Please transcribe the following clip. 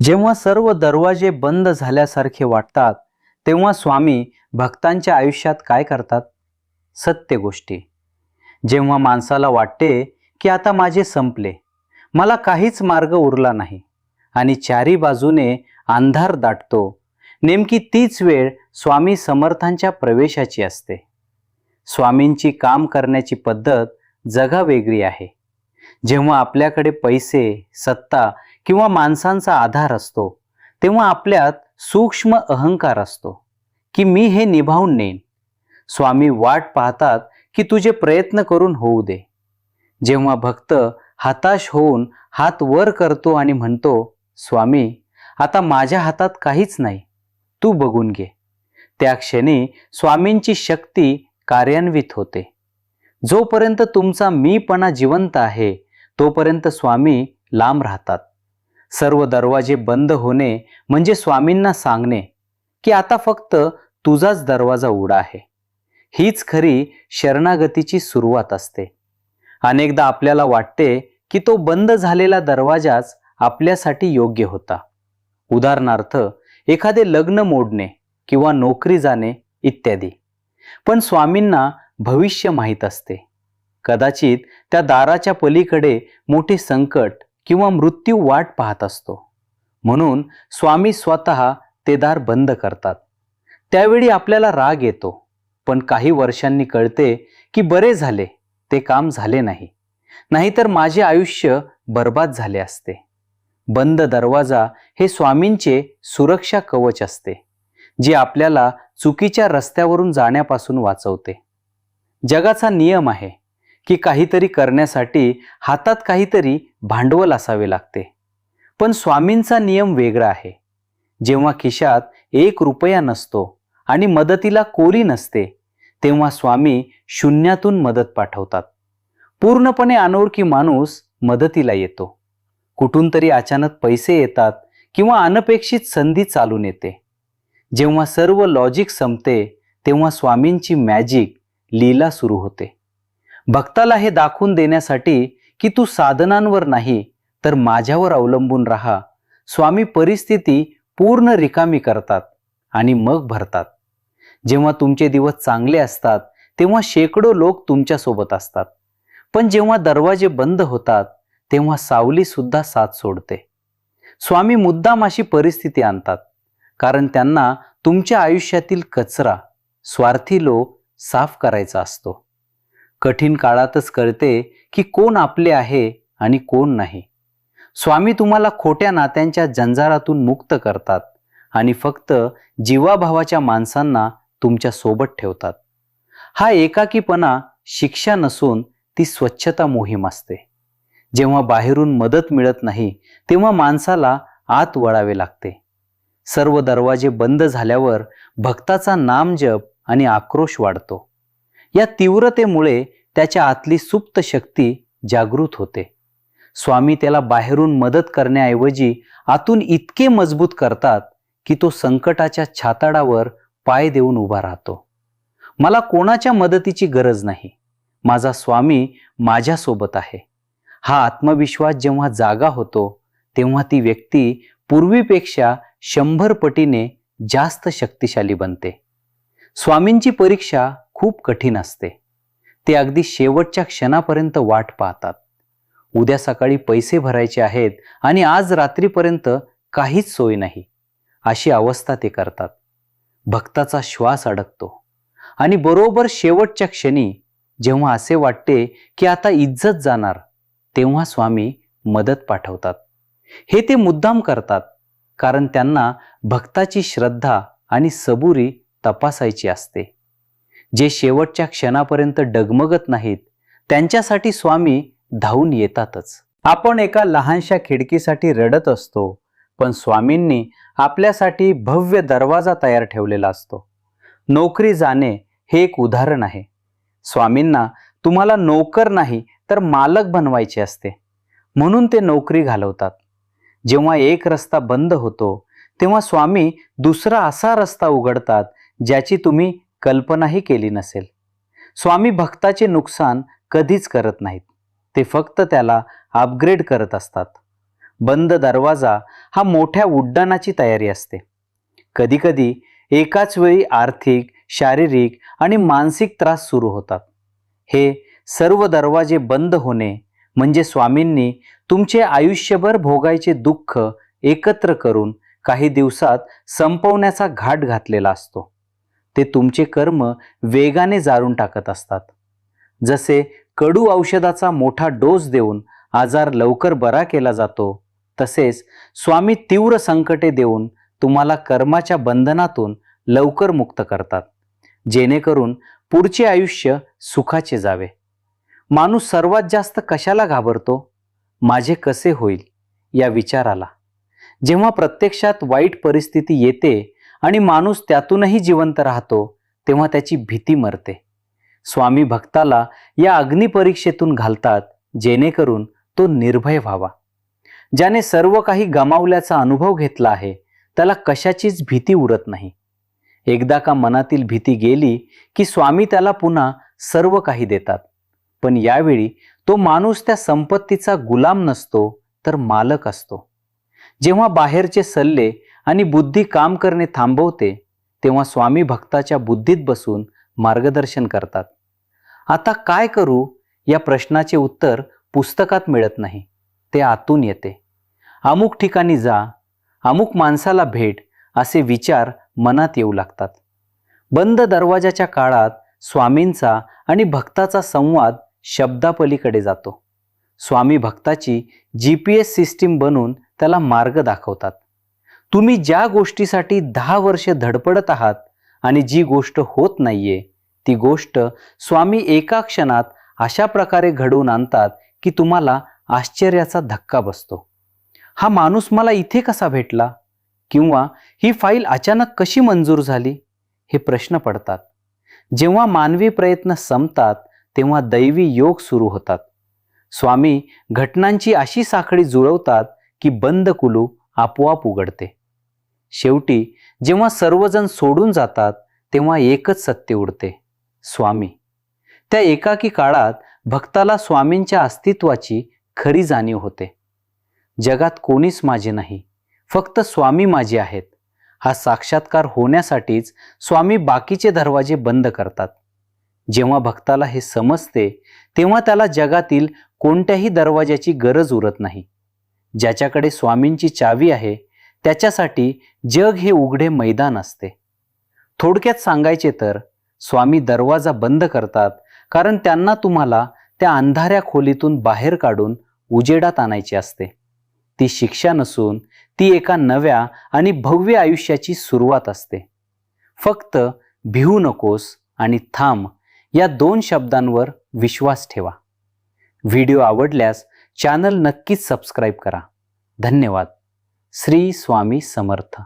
जेव्हा सर्व दरवाजे बंद झाल्यासारखे वाटतात, तेव्हा स्वामी भक्तांच्या आयुष्यात काय करतात? सत्य गोष्टी. जेव्हा माणसाला वाटते की आता माझे संपले, मला काहीच मार्ग उरला नाही आणि चारी बाजूने अंधार दाटतो, नेमकी तीच वेळ स्वामी समर्थांच्या प्रवेशाची असते. स्वामींची काम करण्याची पद्धत जगा वेगळी आहे. जेव्हा आपल्याकडे पैसे, सत्ता किंवा माणसांचा आधार असतो, तेव्हा आपल्यात सूक्ष्म अहंकार असतो की मी हे निभावून नेईन. स्वामी वाट पाहतात की तुझे प्रयत्न करून होऊ दे. जेव्हा भक्त हताश होऊन हात वर करतो आणि म्हणतो, स्वामी आता माझ्या हातात काहीच नाही, तू बघून घे, त्या क्षणी स्वामींची शक्ती कार्यान्वित होते. जोपर्यंत तुमचा मीपणा जिवंत आहे, तोपर्यंत स्वामी लांब राहतात. सर्व दरवाजे बंद होणे म्हणजे स्वामींना सांगणे की आता फक्त तुझाच दरवाजा उघडा आहे. हीच खरी शरणागतीची सुरुवात असते. अनेकदा आपल्याला वाटते की तो बंद झालेला दरवाजाच आपल्यासाठी योग्य होता. उदाहरणार्थ, एखादे लग्न मोडणे किंवा नोकरी जाणे इत्यादी. पण स्वामींना भविष्य माहीत असते. कदाचित त्या दाराच्या पलीकडे मोठे संकट किंवा मृत्यू वाट पाहत असतो. म्हणून स्वामी स्वतः ते दार बंद करतात. त्यावेळी आपल्याला राग येतो, पण काही वर्षांनी कळते की बरे झाले, ते काम झाले नाही, नाहीतर माझे आयुष्य बर्बाद झाले असते. बंद दरवाजा हे स्वामींचे सुरक्षा कवच असते, जे आपल्याला चुकीच्या रस्त्यावरून जाण्यापासून वाचवते. जगाचा नियम आहे की काहीतरी करण्यासाठी हातात काहीतरी भांडवल असावे लागते. पण स्वामींचा नियम वेगळा आहे. जेव्हा खिशात 1 रुपया नसतो आणि मदतीला कोरी नसते, तेव्हा स्वामी शून्यातून मदत पाठवतात. पूर्णपणे अनोळखी माणूस मदतीला येतो. कुठून तरी अचानक पैसे येतात किंवा अनपेक्षित संधी चालून येते. जेव्हा सर्व लॉजिक संपते, तेव्हा स्वामींची मॅजिक लीला सुरू होते. भक्ताला हे दाखवून देण्यासाठी की तू साधनांवर नाही तर माझ्यावर अवलंबून राहा, स्वामी परिस्थिती पूर्ण रिकामी करतात आणि मग भरतात. जेव्हा तुमचे दिवस चांगले असतात, तेव्हा शेकडो लोक तुमच्या सोबत असतात. पण जेव्हा दरवाजे बंद होतात, तेव्हा सावली सुद्धा साथ सोडते. स्वामी मुद्दाम अशी परिस्थिती आणतात, कारण त्यांना तुमच्या आयुष्यातील कचरा, स्वार्थी लोक साफ करायचा असतो. कठीण काळातच कळते की कोण आपले आहे आणि कोण नाही. स्वामी तुम्हाला खोट्या नात्यांच्या जंजारातून मुक्त करतात आणि फक्त जीवाभावाच्या माणसांना तुमच्या सोबत ठेवतात. हा एकाकीपणा शिक्षा नसून ती स्वच्छता मोहीम असते. जेव्हा बाहेरून मदत मिळत नाही, तेव्हा माणसाला आत वळावे लागते. सर्व दरवाजे बंद झाल्यावर भक्ताचा नामजप आणि आक्रोश वाढतो. या तीव्रतेमुळे त्याच्या आतली सुप्त शक्ती जागृत होते. स्वामी त्याला बाहेरून मदत करण्याऐवजी आतून इतके मजबूत करतात की तो संकटाच्या छाताडावर पाय देऊन उभा राहतो. मला कोणाच्या मदतीची गरज नाही, माझा स्वामी माझ्यासोबत आहे. हा आत्मविश्वास जेव्हा जागा होतो, तेव्हा ती व्यक्ती पूर्वीपेक्षा 100 पटीने जास्त शक्तिशाली बनते. स्वामींची परीक्षा खूप कठीण असते. ते अगदी शेवटच्या क्षणापर्यंत वाट पाहतात. उद्या सकाळी पैसे भरायचे आहेत आणि आज रात्रीपर्यंत काहीच सोय नाही, अशी अवस्था ते करतात. भक्ताचा श्वास अडकतो आणि बरोबर शेवटच्या क्षणी जेव्हा असे वाटते की आता इज्जत जाणार, तेव्हा स्वामी मदत पाठवतात. हे ते मुद्दाम करतात, कारण त्यांना भक्ताची श्रद्धा आणि सबुरी तपासायची असते. जे शेवटच्या क्षणापर्यंत डगमगत नाहीत, त्यांच्यासाठी स्वामी धावून येतातच. आपण एका लहानशा खिडकीसाठी रडत असतो, पण स्वामींनी आपल्यासाठी भव्य दरवाजा तयार ठेवलेला असतो. नोकरी जाणे हे एक उदाहरण आहे. स्वामींना तुम्हाला नोकर नाही तर मालक बनवायचे असते, म्हणून ते नोकरी घालवतात. जेव्हा एक रस्ता बंद होतो, तेव्हा स्वामी दुसरा असा रस्ता उघडतात ज्याची तुम्ही कल्पनाही केली नसेल. स्वामी भक्ताचे नुकसान कधीच करत नाहीत, ते फक्त त्याला अपग्रेड करत असतात. बंद दरवाजा हा मोठ्या उड्डाणाची तयारी असते. कधीकधी एकाच वेळी आर्थिक, शारीरिक आणि मानसिक त्रास सुरू होतात. हे सर्व दरवाजे बंद होणे म्हणजे स्वामींनी तुमचे आयुष्यभर भोगायचे दुःख एकत्र करून काही दिवसात संपवण्याचा घाट घातलेला असतो. ते तुमचे कर्म वेगाने जाळून टाकत असतात. जसे कडू औषधाचा मोठा डोस देऊन आजार लवकर बरा केला जातो, तसेच स्वामी तीव्र संकटे देऊन तुम्हाला कर्माच्या बंधनातून लवकर मुक्त करतात, जेणेकरून पुढचे आयुष्य सुखाचे जावे. माणूस सर्वात जास्त कशाला घाबरतो? माझे कसे होईल या विचाराला. जेव्हा प्रत्यक्षात वाईट परिस्थिती येते आणि माणूस त्यातूनही जिवंत राहतो, तेव्हा त्याची भीती मरते. स्वामी भक्ताला या अग्निपरीक्षेतून घालतात, जेणेकरून तो निर्भय व्हावा. ज्याने सर्व काही गमावल्याचा अनुभव घेतला आहे, त्याला कशाचीच भीती उरत नाही. एकदा का मनातील भीती गेली की स्वामी त्याला पुन्हा सर्व काही देतात. पण यावेळी तो माणूस त्या संपत्तीचा गुलाम नसतो, तर मालक असतो. जेव्हा बाहेरचे सल्ले आणि बुद्धी काम करणे थांबवते, तेव्हा स्वामी भक्ताच्या बुद्धीत बसून मार्गदर्शन करतात. आता काय करू या प्रश्नाचे उत्तर पुस्तकात मिळत नाही, ते आतून येते. अमुक ठिकाणी जा, अमुक माणसाला भेट, असे विचार मनात येऊ लागतात. बंद दरवाजाच्या काळात स्वामींचा आणि भक्ताचा संवाद शब्दापलीकडे जातो. स्वामी भक्ताची GPS सिस्टीम बनून त्याला मार्ग दाखवतात. तुम्ही ज्या गोष्टीसाठी 10 वर्षे धडपडत आहात आणि जी गोष्ट होत नाहीये, ती गोष्ट स्वामी एका क्षणात अशा प्रकारे घडवून आणतात की तुम्हाला आश्चर्याचा धक्का बसतो. हा माणूस मला इथे कसा भेटला? किंवा ही फाईल अचानक कशी मंजूर झाली? हे प्रश्न पडतात. जेव्हा मानवी प्रयत्न संपतात, तेव्हा दैवी योग सुरू होतात. स्वामी घटनांची अशी साखळी जुळवतात की बंद कुलूप आपोआप उघडते. शेवटी जेव्हा सर्वजण सोडून जातात, तेव्हा एकच सत्य उरते, स्वामी. त्या एकाकी काळात भक्ताला स्वामींच्या अस्तित्वाची खरी जाणीव होते. जगात कोणीच माझे नाही, फक्त स्वामी माझे आहेत. हा साक्षात्कार होण्यासाठीच स्वामी बाकीचे दरवाजे बंद करतात. जेव्हा भक्ताला हे समजते, तेव्हा त्याला जगातील कोणत्याही दरवाजाची गरज उरत नाही. ज्याच्याकडे स्वामींची चावी आहे, त्याच्यासाठी जग हे उघडे मैदान असते. थोडक्यात सांगायचे तर स्वामी दरवाजा बंद करतात, कारण त्यांना तुम्हाला त्या अंधाऱ्या खोलीतून बाहेर काढून उजेडात आणायचे असते. ती शिक्षा नसून ती एका नव्या आणि भव्य आयुष्याची सुरुवात असते. फक्त भिवू नकोस आणि थांब या 2 शब्दांवर विश्वास ठेवा. व्हिडिओ आवडल्यास चॅनल नक्कीच सबस्क्राईब करा. धन्यवाद. श्री स्वामी समर्थ.